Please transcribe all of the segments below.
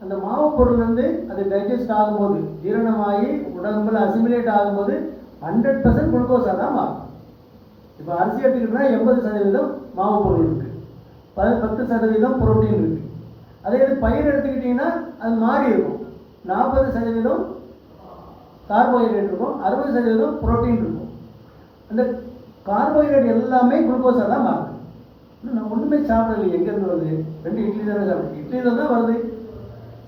அந்த மாவு பொருள் வந்து அது டைஜஸ்ட் ஆகும்போது, ஜீரணமாகி உடம்புல அசிமிலேட் ஆகும்போது 100% குளுக்கோஸாக தான் மாறும். இப்போ அரிசி எடுத்துக்கிட்டோம்னா 80% மாவு பொருள் இருக்குது, 10% புரோட்டீன் இருக்குது. அதே இது பயிர் எடுத்துக்கிட்டிங்கன்னா அது மாறி இருக்கும். 40% கார்போஹைட்ரேட் இருக்கும், 60% புரோட்டீன் இருக்கும். அந்த கார்போஹைட்ரேட் எல்லாமே குளுக்கோஸாக தான் மாறுது. நான் ஒன்றுமே சாப்பிடல, எங்கேருந்து வருது? 2 இட்லி தானே சாப்பிடுது, இட்லியில் தான் வருது.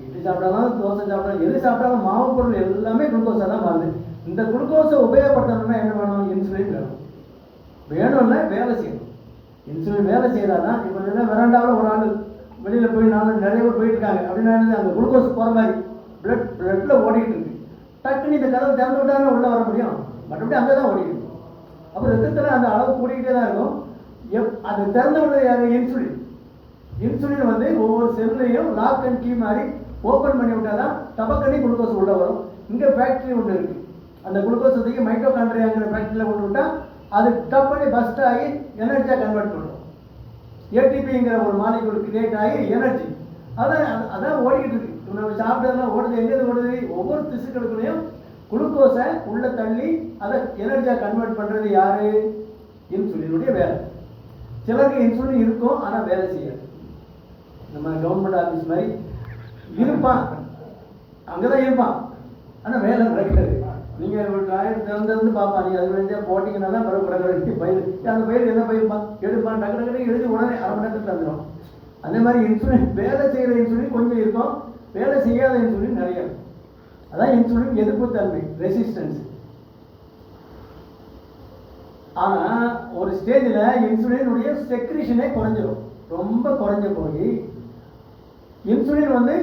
இட்லி சாப்பிட்டாலும் தோசை சாப்பிட்டாலும் எது சாப்பிட்டாலும் மாவு பொருள் எல்லாமே குளுக்கோஸாக தான் மாறுது. இந்த குளுக்கோஸை உபயோகப்படுத்தணும்னா என்ன வேணும்? இன்சுலின் வேணும். வேணும்னா வேலை செய்யணும். இன்சுலின் வேலை செய்தாதான். இப்போ என்ன வெராண்டாவில் ஒரு ஆள் வெளியில் போய் நிறைய பேர் போயிட்டு இருக்காங்க அப்படின்னா அந்த குளுக்கோஸ் போகிற மாதிரி பிளட்டில் ஓடிட்டு இருக்கு. டக்குன்னு இந்த கதவை திறந்து விட்டாலும் உள்ளே வர முடியும், மற்றபடி அங்கே தான் ஓடிட்டு இருக்கும். அப்போ ரத்தத்தில் அந்த அளவு கூடிக்கிட்டே தான் இருக்கும். அது திறந்து விடுறது யார்? இன்சுலின். இன்சுலின் வந்து ஒவ்வொரு செல்லையும் லாக் அண்ட் கீ மாதிரி ஓப்பன் பண்ணி விட்டால் தான் டபக்கண்ணி குளுக்கோஸ் உள்ளே வரும். இங்கே ஃபேக்ட்ரி ஒன்று இருக்குது, அந்த குளுக்கோஸ் தூக்கி மைட்டோகாண்ட்ரியாங்கிற ஃபேக்ட்ரியில் கொண்டு விட்டால் அது டப் பண்ணி பஸ்ட் ஆகி எனர்ஜியாக கன்வெர்ட் பண்ணுறோம். ஏடிபிங்கிற ஒரு மாலிகுல் கிரியேட் ஆகி எனர்ஜி அதான் ஓடிக்கிட்டு இருக்கு. நம்ம சாப்பிட்டதெல்லாம் ஓடுது, எங்கேருந்து ஓடுது? ஒவ்வொரு திசுக்களுக்குள்ளேயும் குளுக்கோஸை உள்ளே தள்ளி அதை எனர்ஜியாக கன்வெர்ட் பண்ணுறது யார்? இன்சுலினுடைய வேலை. சிலருக்கு இன்சுலின் இருக்கும், ஆனால் வேலை செய்யாது. நம்ம கவர்மெண்ட் ஆஃபீஸ் மாதிரி இருப்பான், அங்கே தான் இருப்பான், ஆனால் வேலை நடக்கிறது. நீங்கள் ஒரு ட்ராயர் திறந்து பார்ப்பா, நீங்கள் அது வேண்டிய போட்டிங்கன்னா தான் பயிர் அந்த பயிர் என்ன பயிர்ப்பா எடுப்பான், டக்கு டக்குனு எழுதி உடனே அரை மணி நேரத்துக்கு தந்துடும். அதே மாதிரி இன்சுலின் வேலை செய்கிற இன்சுலின் கொஞ்சம் இருக்கும், வேலை செய்யாத இன்சுலின் நிறைய இருக்கும். அதான் இன்சுலின் எதிர்ப்புத்தன்மை, ரெசிஸ்டன்ஸ். ஆனால் ஒரு ஸ்டேஜில் இன்சுலினுடைய செக்ரிஷனே குறைஞ்சிடும். ரொம்ப குறைஞ்ச போய் இன்சுலின் வந்து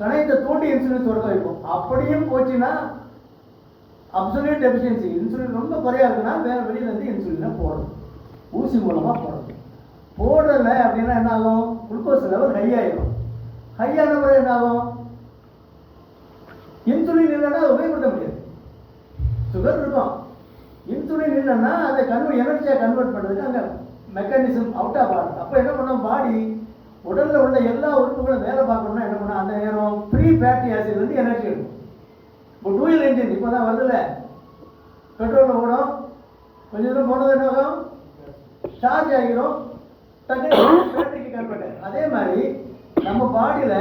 கணையத்தை தூண்டி இன்சுலின் சுரக்க வைக்கும். அப்படியும் போச்சுன்னா அப்சல்யூட் டெஃபிஷியன்சி, இன்சுலின் ரொம்ப குறையா இருக்குன்னா வேற வெளியிலேருந்து இன்சுலினை போடணும், ஊசி மூலமாக போடணும். போடலை அப்படின்னா என்ன ஆகும்? குளுக்கோஸ் லெவல் ஹை ஆகிடும். ஹையான பிறகு என்ன ஆகும்? இன்சுலின் இல்லைன்னா அதை உபயோகப்படுத்த முடியாது. சுகர் இருக்கும், இன்சுலின் இல்லைன்னா அதை எனர்ஜியாக கன்வெர்ட் பண்ணுறதுக்கு அங்கே மெக்கானிசம் அவுட் ஆஃப் ஆகும். அப்போ என்ன பண்ணோம்? பாடி உடலில் உள்ள எல்லா உறுப்புகளும் வேலை பார்க்கணும்னா என்ன பண்ணோம்? அந்த நேரம் ப்ரீ ஃபேட்டி ஆசிட்லேருந்து எனர்ஜி எடுக்கும். இப்போ டூயல் இன்ஜின் இப்போ தான் வருதுல்ல, பெட்ரோலில் ஓடும், கொஞ்சம் தூரம் போனது என்ன ஆகும்? சார்ஜ் ஆகிரும், டக்குனு பேட்டரிக்கு கன்வெர்ட். அதே மாதிரி நம்ம பாடியில்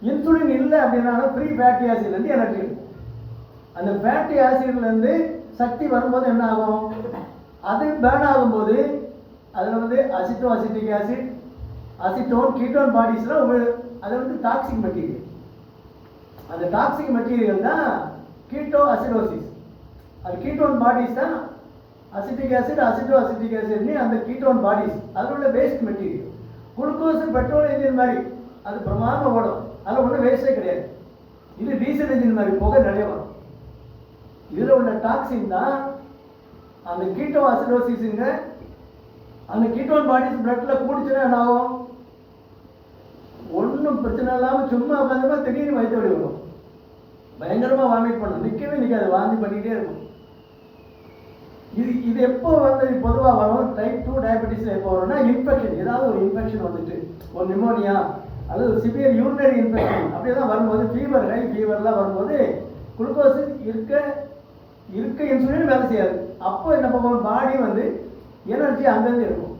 இன்சுலின் இல்லை அப்படின்னாலும் ப்ரீ ஃபேட்டி ஆசிட்லேருந்து எனர்ஜி எடுக்கும். அந்த ஃபேட்டி ஆசிட்லேருந்து சக்தி வரும்போது என்ன ஆகும்? அது பேர்ன் ஆகும்போது அதில் வந்து aceto acetic acid, acetone, ketone பாடிஸ்லாம் அது வந்து டாக்ஸிக் மெட்டீரியல். அந்த டாக்ஸிக் மெட்டீரியல் தான் கீட்டோ அசிடோசிஸ். அது கீட்டோன் பாடிஸ் தான் அசிட்டிக் ஆசிட், அசிட்டோ அசிட்டிக் ஆசிட்னு அந்த கீட்டோன் பாடிஸ், அதில் உள்ள waste material. Glucose petrol engine மாதிரி அது பிரமாதமாக ஓடும், அதில் ஒன்றும் வேஸ்டே கிடையாது. இது டீசல் இன்ஜின் மாதிரி புகை நிறைய வரும். இதில் உள்ள டாக்ஸின் தான் அந்த கீட்டோ அசிடோசிஸுங்க. அந்த கீட்டோன் பாடிஸ் பிளட்டில் கூடிச்சுன்னா என்ன ஆகும்? ஒன்றும் பிரச்சனை இல்லாமல் சும்மா உட்காந்துமா திடீர்னு வயிற்று வலி வரும், பயங்கரமாக வாமிட் பண்ணும், நிற்கவே நிற்காது, வாந்தி பண்ணிக்கிட்டே இருக்கும். இது எப்போ வந்து பொதுவாக வரும்? டைப் 2 டயபெட்டிஸில் எப்போ வரும்னா இன்ஃபெக்ஷன், ஏதாவது ஒரு இன்ஃபெக்ஷன் வந்துட்டு, ஒரு நிமோனியா அல்லது சிவியர் யூரினரி இன்ஃபெக்ஷன் அப்படியே தான் வரும்போது, ஃபீவர், ஹை ஃபீவர்லாம் வரும்போது குளுக்கோஸ் இருக்க இன்சுலின் வேலை செய்யாது. அப்போ என்ன பண்ணுவோம்? பாடி வந்து எனர்ஜி அங்கேருந்து எடுக்கும்.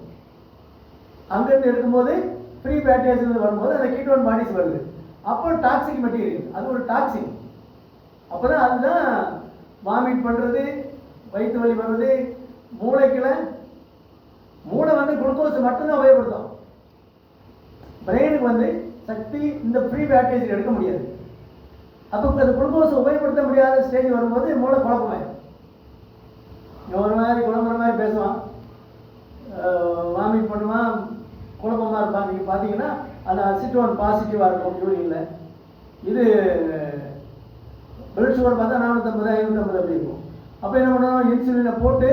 அங்கேருந்து எடுக்கும்போது ஃப்ரீ ஃபேட்டி ஆசிட் வரும்போது அந்த கீட்டோன் பாடிஸ் வருது. அப்போ டாக்ஸிக் மெட்டீரியல், அது ஒரு டாக்ஸிக். அப்போ தான் அதுதான் வாமிட் பண்ணுறது, வயிற்று வலி வர்றது. மூளை வந்து குளுக்கோஸ் மட்டும்தான் உபயோகப்படுத்தும். பிரெயினுக்கு வந்து சக்தி இந்த ஃப்ரீ ஃபேட்டி ஆசிட் எடுக்க முடியாது. அப்போ அந்த குளுக்கோஸ் உபயோகப்படுத்த முடியாத ஸ்டேஜ் வரும்போது மூளை குழப்பமாயிடும். ஒரு மாதிரி குழம்புற மாதிரி பேசுவான், வாமிட் பண்ணுவான், குழப்பமாக இருப்பான். நீங்கள் பார்த்தீங்கன்னா அந்த அசிட்டோன் பாசிட்டிவாக இருக்கும் யூரினில். இது பிளட் சுகர் பார்த்தா 450, 550 அப்படி இருக்கும். அப்போ என்ன பண்ணணும்? இன்சுலினை போட்டு,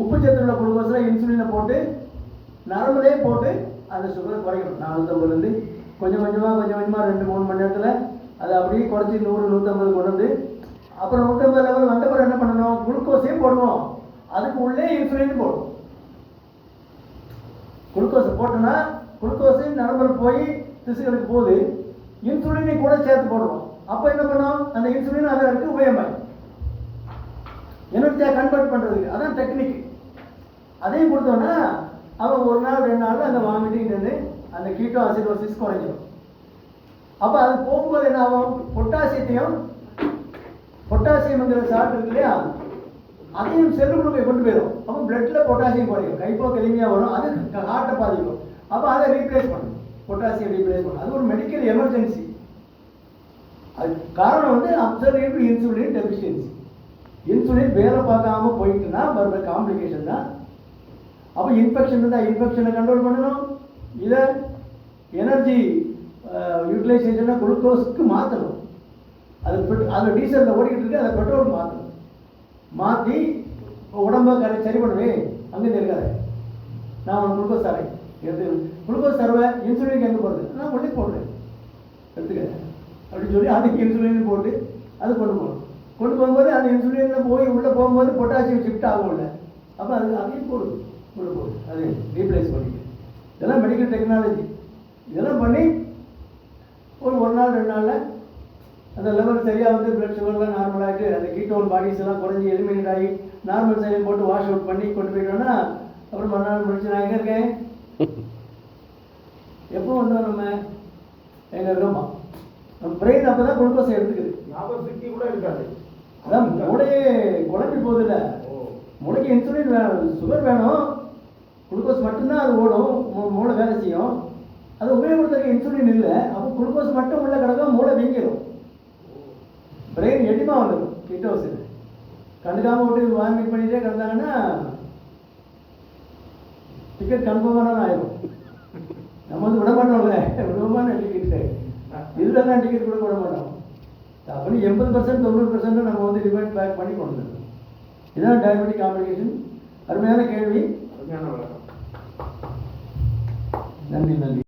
உப்பு சத்து உள்ள குளுக்கோஸில் இன்சுலினை போட்டு நரம்புலே போட்டு அந்த சுகரை குறைக்கணும். 450லேருந்து கொஞ்சம் கொஞ்சமாக 2-3 மணி நேரத்தில் அதை அப்படியே குறைச்சி 100, 150 கொண்டு வந்து, அப்புறம் 150 லெவல் வந்த பிறகு என்ன பண்ணணும்? குளுக்கோஸையும் போடுவோம், அதுக்கு உள்ளே இன்சுலின் போடுவோம். குளுக்கோஸை போட்டோன்னா குளுக்கோஸு நரம்பில் போய் திசுக்களுக்கு போது இன்சுலினை கூட சேர்த்து போடுறோம். அப்போ என்ன பண்ணோம், அந்த இன்சுலின் அதை இருக்கு உபயோகமாய் எனர்ஜியாக கன்வெர்ட் பண்ணுறதுக்கு. அதான் டெக்னிக். அதையும் கொடுத்தோன்னா அவன் ஒரு நாள் 2 நாள் அந்த வாமிட்டிங் நின்று அந்த கீட்டோ அசிடோசிஸ் குறைஞ்சிடும். அப்போ அது போகும்போது என்ன ஆகும், பொட்டாசியம்ங்கிற சால்ட் இருக்கு இல்லையா, அதையும் செல்லுக்குள்ளே கொண்டு போயிடும். அப்போ பிளட்ல பொட்டாசியம் குறையும், கைப்போக்கெலிமியா வரும், அது ஹார்ட்டை பாதிக்கும். அப்போ அதை ரீப்ளேஸ் பண்ணும், பொட்டாசியம் ரீப்ளேஸ் பண்ணும். அது ஒரு மெடிக்கல் எமர்ஜென்சி. அது காரணம் வந்து அப்சல்யூட் இன்சுலின் டெஃபிஷியன்சி. இன்சுலின் வேலை பார்க்காம போயிட்டுனா வர்ற காம்ப்ளிகேஷன் தான். அப்போ இன்ஃபெக்ஷன் இருந்தால் இன்ஃபெக்ஷனை கண்ட்ரோல் பண்ணணும். இதை எனர்ஜி யூட்டிலைசேஷனை குளுக்கோஸுக்கு மாற்றணும். அது டீசலில் ஓடிக்கிட்டு இருக்கு, அதை பெட்ரோல் மாற்றணும். மாற்றி உடம்பை சரி பண்ணுவே, அங்கேருந்து இருக்காது. நான் உனக்கு குளுக்கோஸ் தரேன், எடுத்து குளுக்கோஸ் தருவேன், இன்சுலினுக்கு எங்கே போடுறது, நான் ஒன்றே போடுறேன் எடுத்துக்க அப்படின்னு சொல்லி அதுக்கு இன்சுலின் போட்டு அது கொண்டு போகும்போது அந்த இன்சுலினில் போய் உள்ளே போகும்போது பொட்டாசியம் ஷிஃப்ட் ஆகும்ல, அப்போ அதையும் போடுது, உள்ளே போகுது, அது ரீப்ளேஸ் பண்ணிக்க. இதெல்லாம் மெடிக்கல் டெக்னாலஜி. இதெல்லாம் பண்ணி ஒரு நாள் 2 நாளில் அந்த லெவல் சரியாக வந்து பிளட் சுகர்லாம் நார்மலாகிட்டு அந்த கீட்டோன் பாடிஸ் எல்லாம் குறைஞ்சி எலிமினேட் ஆகி நார்மல் சைடில் போட்டு வாஷ் அவுட் பண்ணி கொண்டு போயிட்டோன்னா அப்புறம் மறுநாள் முடிச்சு நான் எங்கே இருக்கேன், எப்போ வந்தோம் நம்ம எங்கே இருக்கோமா, நம்ம பிரெயின் அப்போ தான் குளுக்கோஸை எடுத்துக்குது. ஞாபகசக்தி கூட இருக்காது. அதான் மூளையே குழம்பி போகுதுல்ல, மூளைக்கு இன்சுலின் வேணும், சுகர் வேணும், குளுக்கோஸ் மட்டும்தான் அது ஓடும், மூளை வேலை செய்யும். அது உபயோகப்படுத்துறதுக்கு இன்சுலின் இல்லை. அப்போ குளுக்கோஸ் மட்டும் உள்ள கிடக்கும், மூளை வீங்கிடும், பிரெயின் எடிமா வந்துடும். கீட்டோசின் கண்டுக்காமல் விட்டு வாமிட் பண்ணிட்டே கிடந்தாங்கன்னா டிக்கெட் கன்ஃபார்மான ஆயிடும். நம்ம வந்து விட மாட்டோம்ல, விடமான டிக்கெட்டு இதில் தான் டிக்கெட் கூட விட மாட்டோம். அப்படி 80% 90% நம்ம வந்து டிவைட் பேக் பண்ணி கொண்டு வந்தோம். இதுதான் டயபெட்டிக் காம்ப்ளிகேஷன். அருமையான கேள்வி, அருமையான வழக்கம். நன்றி.